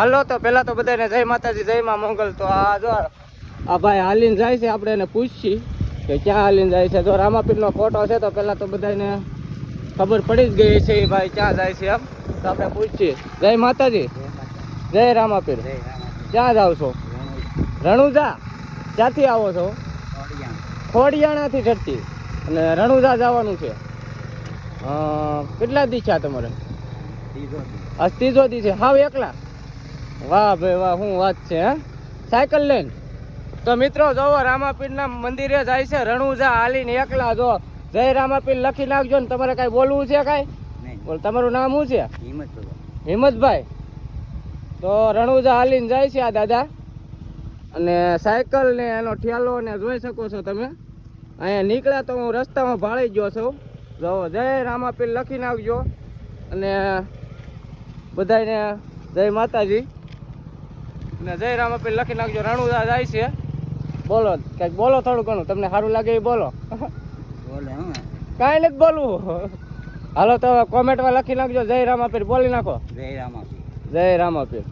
હાલો તો પેલા તો બધાને જય માતાજી, જય માં મંગલ. તો આ જો આ ભાઈ હાલીને જાય છે, આપણે એને પૂછીએ કે ક્યાં હાલીને જાય છે. જો રામાપીરનો ફોટો છે તો પેલા તો બધાને ખબર પડી જ ગઈ છે એ ભાઈ ક્યાં જાય છે એમ. તો આપણે પૂછીએ. જય માતાજી, જય રામાપીર. ક્યાં જાવ છો? રણુજા. ક્યાંથી આવો છો? ખોડિયાણાથી ઠટ્ટી. અને રણુજા જવાનું છે. કેટલા દી છે તમારે? આજ ત્રીજો દી છે. હાવ એકલા? વાહ ભાઈ વાહ, શું વાત છે હે. સાયકલ લઈને તો મિત્રો જોવો રામાપીરના મંદિરે જાય છે રણુજા હાલીને એકલા. જો જય રામાપીર લખી નાખજો ને. તમારે કાંઈ બોલવું છે કાંઈ? બોલ, તમારું નામ શું છે? હિંમતભાઈ. તો રણુજા હાલીને જાય છે આ દાદા. અને સાયકલ ને એનો ઠેલો ને જોઈ શકો છો તમે. અહીંયા નીકળ્યા તો હું રસ્તામાં ભાળી ગયો છું. જો જય રામાપીર લખી નાખજો. અને બધાને જય માતાજી ને જય રામાપીર લખી નાખજો. રણુજા જાય છે. બોલો કંઈક બોલો, થોડું ઘણું તમને સારું લાગે એ બોલો. કાંઈ નથી બોલવું. હાલો તો કોમેન્ટમાં લખી નાખજો જય રામાપીર. બોલી નાખો જય રામાપીર, જય રામાપીર.